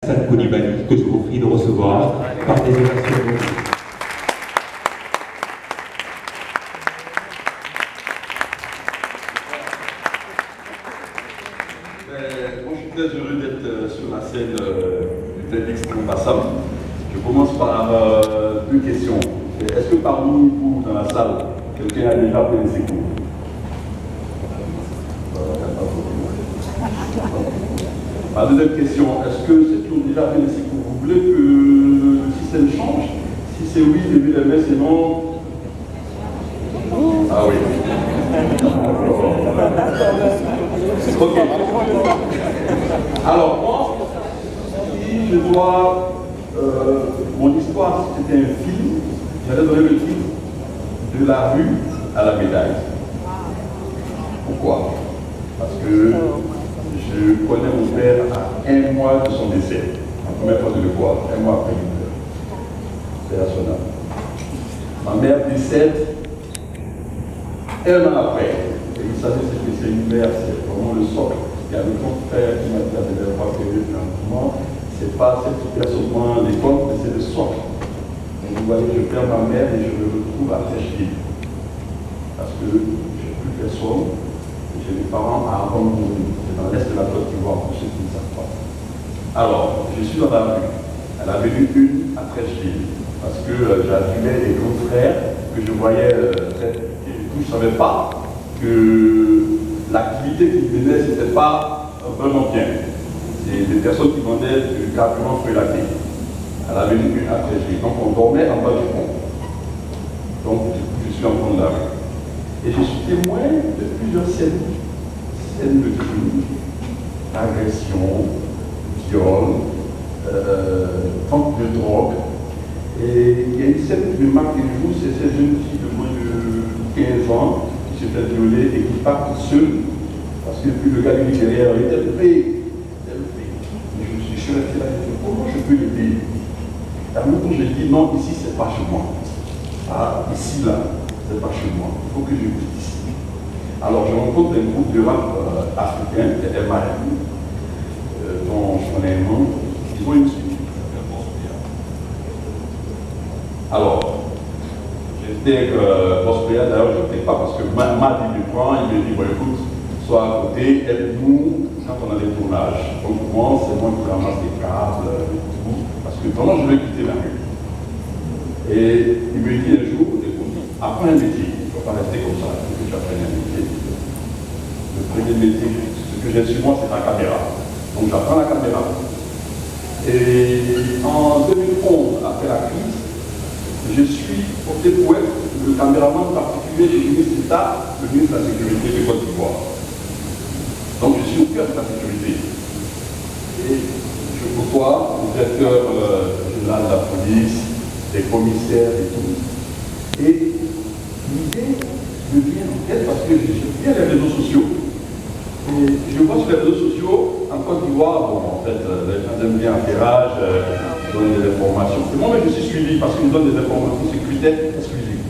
Hassan Koulibaly, que je vous prie de recevoir par des ovations. Je suis très heureux d'être sur la scène du TEDx Transpassam. Je commence par deux questions. Est-ce que parmi vous, dans la salle, quelqu'un a déjà pris ses cours? Ma deuxième question, est-ce que c'est toujours déjà fait les cours? Vous voulez que le système change? Si c'est oui, levez les mains, sinon... Ah oui. Ok. Alors moi, si je dois... mon histoire, si c'était un film, j'allais donner le titre de la rue à la médaille. Pourquoi? Parce que je connais mon père à 1 mois de son décès. La première fois de le voir, 1 mois après il meurt. C'est à son âme. Ma mère décède 1 an après. Et vous savez ce que c'est une mère, c'est vraiment le socle. Il y a le grand frère qui m'a dit la dernière fois que finalement, c'est pas cette situation de l'école, mais c'est le socle. Et vous voyez, je perds ma mère et je me retrouve à Trècheville. Parce que je n'ai plus personne. J'ai mes parents à Rambouillet, c'est dans l'est de la Côte d'Ivoire, pour ceux qui ne savent pas. Alors, je suis dans la rue, à l'avenue 1 à Trècheville, parce que j'admirais les grands frères que je voyais et du coup, je ne savais pas que l'activité qu'ils venaient, ce n'était pas vraiment bien. C'est des personnes qui vendaient du carburant frelaté à l'avenue 1 à Trècheville. Donc, on dormait en bas du pont. Donc, je suis en fond de la rue. Et je suis témoin de plusieurs scènes de crime, agression, viol, vente de drogue. Et il y a une scène qui me marque toujours, c'est cette jeune fille de moins de 15 ans qui se fait violer et qui part toute seule, parce que le gars lui dit derrière, elle était levée. Et je me suis resté là, je me dis, comment je peux l'aider? À un moment, je dis, non, ici, c'est pas chez moi. Ah, ici, là, c'est pas chez moi. Il faut que je quitte ici. Alors, je rencontre un groupe de rap africain, les MAM, dont je connais un nom. Ils ont une suite qui s'appelle Bospéa. Alors, j'étais avec Bospéa, d'ailleurs, je n'étais pas parce que ma dit me prend, il me dit, bon, écoute, sois à côté, aide-nous quand on a des tournages. Donc, moi, c'est moi qui ramasse les câbles et tout, parce que vraiment, je veux quitter la rue. Et il me dit un jour, écoute, apprends un métier. Il ne faut pas rester comme ça, il faut que tu apprennes un métier. Le premier métier, ce que j'ai sur moi, c'est la caméra. Donc j'apprends la caméra. Et en 2011, après la crise, je suis opté pour être le caméraman particulier du ministre d'État, le ministre de la Sécurité de Côte d'Ivoire. Donc je suis au cœur de la sécurité. Et je côtoie le directeur général de la police, des commissaires et tout. Et l'idée me vient en tête parce que je viens des réseaux sociaux. Et je vois sur les réseaux sociaux, en Côte d'Ivoire, bon, en fait, les gens aiment bien Ferrage, donnent des informations. Et moi-même, je suis suivi parce qu'ils me donnent des informations sécuritaires exclusives.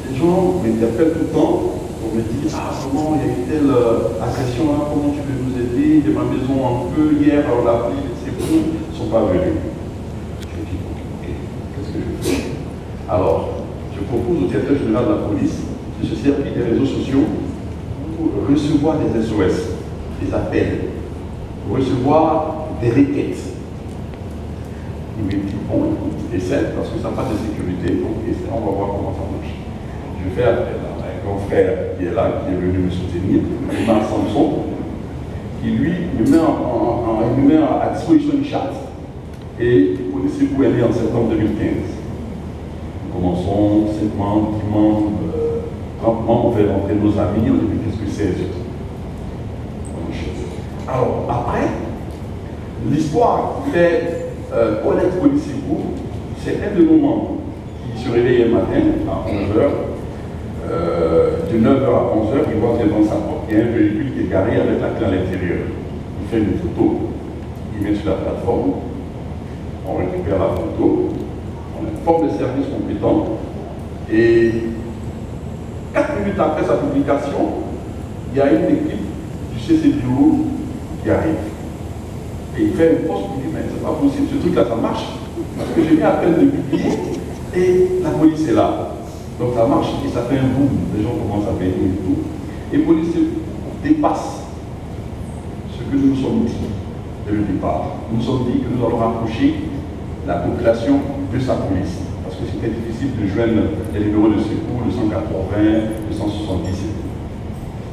Les gens m'interpellent tout le temps pour me dire, ah, comment il y a eu telle agression là, comment tu peux nous aider, de ma maison en feu, hier, on l'a appelé, c'est bon, ils ne sont pas venus. Je dis, ok, qu'est-ce que je fais? Alors, je propose au directeur général de la police de se servir des réseaux sociaux pour recevoir des SOS, des appels, pour recevoir des requêtes. Il me dit, bon, écoute, essaie, parce que ça n'a pas de sécurité, donc essaie, on va voir comment ça marche. Je fais appel à un grand frère qui est là, qui est venu me soutenir, Marc Samson, qui lui me met à disposition du chat. Et vous connaissez où elle est en septembre 2015. Nous commençons 5 membres, 10 membres, 30 membres, on fait rentrer nos amis, on dit qu'est-ce que c'est. Alors, après, l'histoire qui fait connaître Policier Group, c'est un de nos membres qui se réveille un matin à 11h, de 9h à 11h, il voit devant sa porte. Il y a un véhicule qui est garé avec la clé à l'intérieur. Il fait une photo, il met sur la plateforme, on récupère la photo, on informe les services compétents et 4 minutes après sa publication, il y a une équipe du CCBio qui arrive. Et il fait un post pour dire, mais c'est pas possible, ce truc-là, ça marche. Parce que j'ai mis à peine de publier et la police est là. Donc ça marche et ça fait un boom. Les gens commencent à venir et tout. Et police dépasse ce que nous nous sommes dit dès le départ. Nous nous sommes dit que nous allons rapprocher la population de sa police. Parce que c'était difficile de joindre les numéros de secours, le 180, le 170 et tout.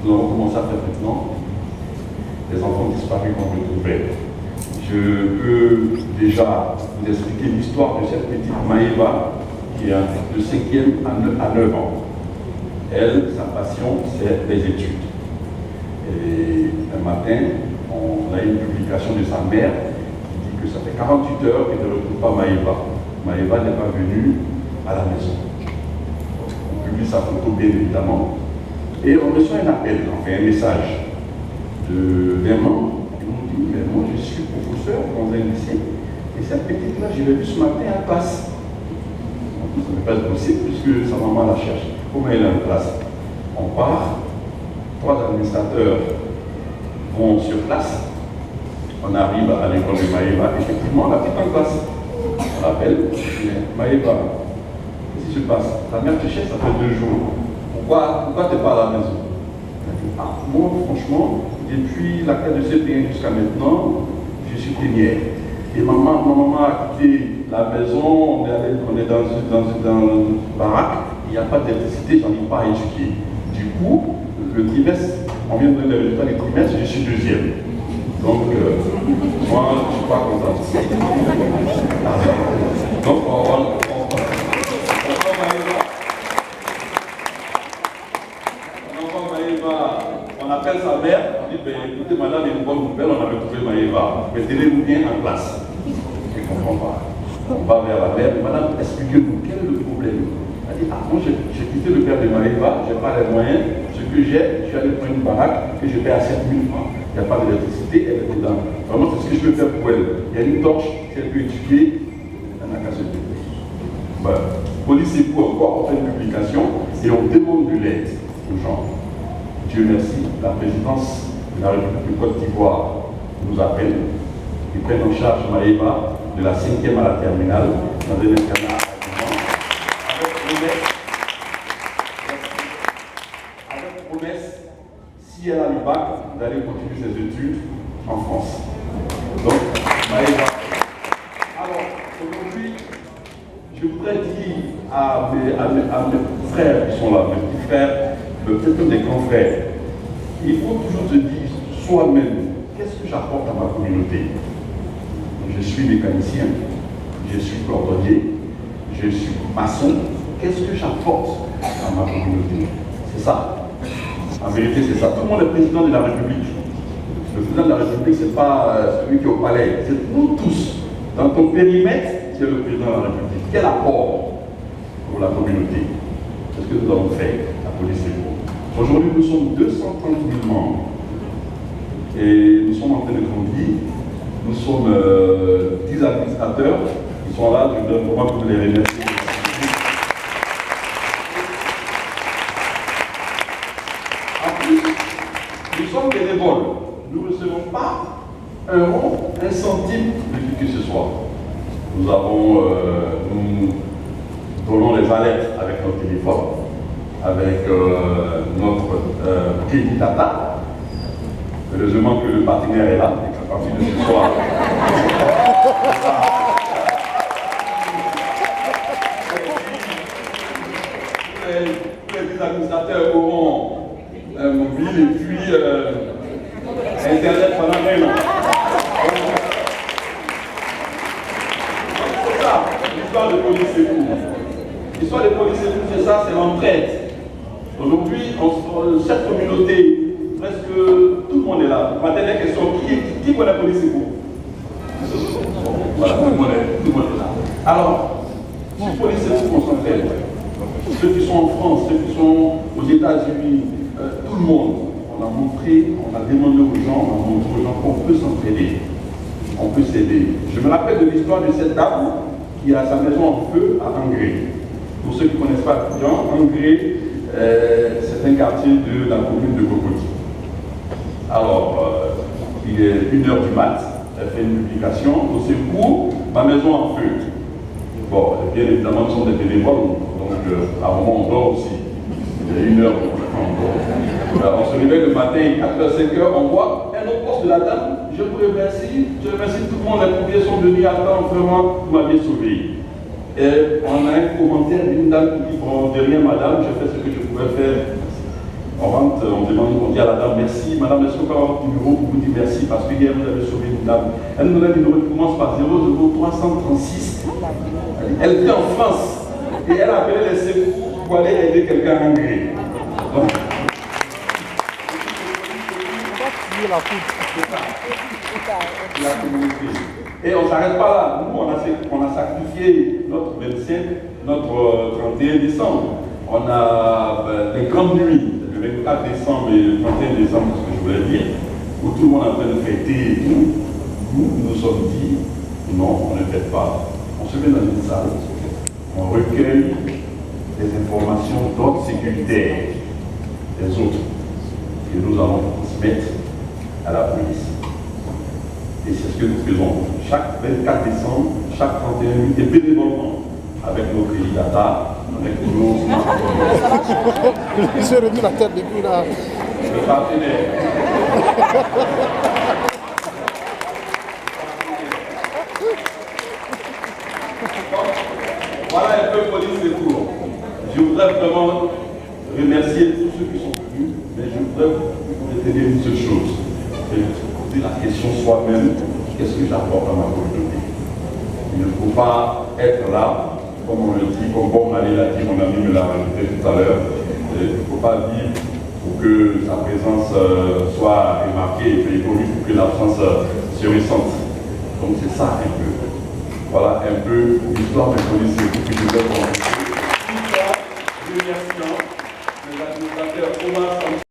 Nous avons commencé à faire maintenant les enfants disparus qu'on retrouvait. Je peux déjà vous expliquer l'histoire de cette petite Maëva qui a de 5e à 9 ans. Elle, sa passion, c'est les études. Et un matin, on a une publication de sa mère qui dit que ça fait 48 heures qu'elle ne retrouve pas Maëva. Maëva n'est pas venue à la maison. On publie sa photo, bien évidemment. Et on reçoit un appel, enfin un message d'un membre. Ils m'ont dit, mais moi je suis professeur dans un lycée. Et cette petite-là, je l'ai vue ce matin en classe. Ça ne peut pas être possible puisque sa maman la cherche. Comment elle est en classe? On part, 3 administrateurs vont sur place. On arrive à l'école de Maëva. Effectivement, la petite en classe. On l'appelle, Maëva, qu'est-ce qui se passe? Ta mère te cherche, ça fait 2 jours. Pourquoi tu n'es pas à la maison? Moi, franchement, depuis la classe de CP1 jusqu'à maintenant, je suis plénière. Et ma maman a quitté la maison, on est dans une baraque, il n'y a pas d'électricité, j'en ai pas à étudier. Du coup, le trimestre, on vient de donner le résultat du trimestre, je suis 2e. Donc, moi, je ne suis pas content. Donc, on appelle sa mère, on dit, ben, écoutez madame, il y a une bonne nouvelle, on a retrouvé Maëva, mettez-les-nous bien en place. Je ne comprends pas. On va vers la mère, madame, expliquez-nous, quel est le problème? Elle dit, ah, moi j'ai quitté le père de Maëva, je n'ai pas les moyens, ce que j'ai, je suis allé prendre une baraque que je paie à 7 000 francs. Il n'y a pas d'électricité, elle est dedans. Vraiment, c'est ce que je peux faire pour elle. Il y a une torche, si elle peut étudier, elle n'a qu'à se débrouiller. Police et pour encore, on fait une publication et on demande de l'aide aux gens. Dieu merci, la présidence de la République de Côte d'Ivoire nous appelle. Ils prennent en charge Maëva de la 5e à la terminale dans un internat avec promesse, si elle a le bac, d'aller continuer ses études en France. Donc, Maëva. Alors, aujourd'hui, je voudrais dire à mes frères qui sont là, mes petits frères, peut-être des grands frères, il faut toujours se dire soi-même, qu'est-ce que j'apporte à ma communauté? Je suis mécanicien, je suis cordonnier, je suis maçon, qu'est-ce que j'apporte à ma communauté? C'est ça. En vérité, c'est ça. Tout le monde est président de la République. Le président de la République, ce n'est pas celui qui est au palais, c'est nous tous. Dans ton périmètre, c'est le président de la République. Quel apport pour la communauté? Qu'est-ce que nous avons fait, la police et vous? Aujourd'hui, nous sommes 230 000 membres. Et nous sommes en train de grandir. Nous sommes 10 administrateurs qui sont là. Je donne vraiment pour les remercier. En plus, nous sommes bénévoles. Nous ne recevons pas un rond, un centime de qui que ce soit. Nous donnons les alertes avec notre téléphone, avec notre crédit data. Heureusement que le partenaire est là, et qu'à partir de ce soir, tous les administrateurs auront un mobile et puis Internet pendant un an. C'est ça, l'histoire de police et tout. L'histoire de police et tout, c'est ça, c'est l'entraide. Aujourd'hui, cette communauté, presque tout le monde est là. Ma dernière question, qui connaît la police et tout? Voilà, tout le monde est là. Alors, si police et tout, on s'entraide. Ceux qui sont en France, ceux qui sont aux États-Unis, tout le monde, on a montré, on a demandé aux gens, on a montré aux gens qu'on peut s'entraider, on peut s'aider. Je me rappelle de l'histoire de cette dame qui a sa maison en feu à Angré. Pour ceux qui ne connaissent pas Abidjan, Angré, c'est un quartier de la commune de Cocody. Alors, il est 1h du mat, elle fait une publication au secours, ma maison en feu. Bon, bien évidemment, ce sont des bénévoles, donc à un moment on dort aussi. Il y a 1 heure, on dort. On se réveille le matin, 4h, 5h, on voit un autre poste de la dame. Je vous remercie, tout le monde, les pompiers sont venus à temps, vraiment, vous m'aviez sauvé. Et on a un commentaire d'une dame qui dit, bon, de rien madame, je fais ce que je pouvais faire. On rentre, on demande, on dit à la dame, merci, madame, est-ce qu'on peut avoir votre numéro pour vous dire merci parce que hier vous avez sauvé une dame. Elle nous donne un numéro qui commence par 00336. Elle était en France et elle a appelé les secours pour aller aider quelqu'un à Hongrie. Donc, la communauté. Et on ne s'arrête pas là. Nous, on a sacrifié notre 25, notre 31 décembre. On a des grandes nuits, le 24 décembre et le 31 décembre, c'est ce que je voulais dire, où tout le monde est en train de fêter. Nous nous sommes dit, non, on ne fête pas. On se met dans une salle, on recueille des informations d'ordre sécuritaire des autres que nous allons transmettre à la police. Et c'est ce que nous faisons. Chaque 24 décembre, chaque 31 nuit, et bénévolement, avec nos crédits data, avec nos smartphones. J'ai remis la tête depuis là. Le partenaire. Voilà un peu police secours. Je voudrais vraiment remercier tous ceux qui sont venus, mais je voudrais vous retenir une seule chose. Et poser la question soi-même, qu'est-ce que j'apporte à ma communauté? Il ne faut pas être là, comme on le dit, comme Bob Marley l'a dit, mon ami me l'a rajouté tout à l'heure. Il ne faut pas vivre pour que sa présence soit remarquée et pour que l'absence se ressente. Donc c'est ça un peu. Voilà un peu l'histoire de police que je vais commencer. Tout ça, remerciant les administrateurs Thomas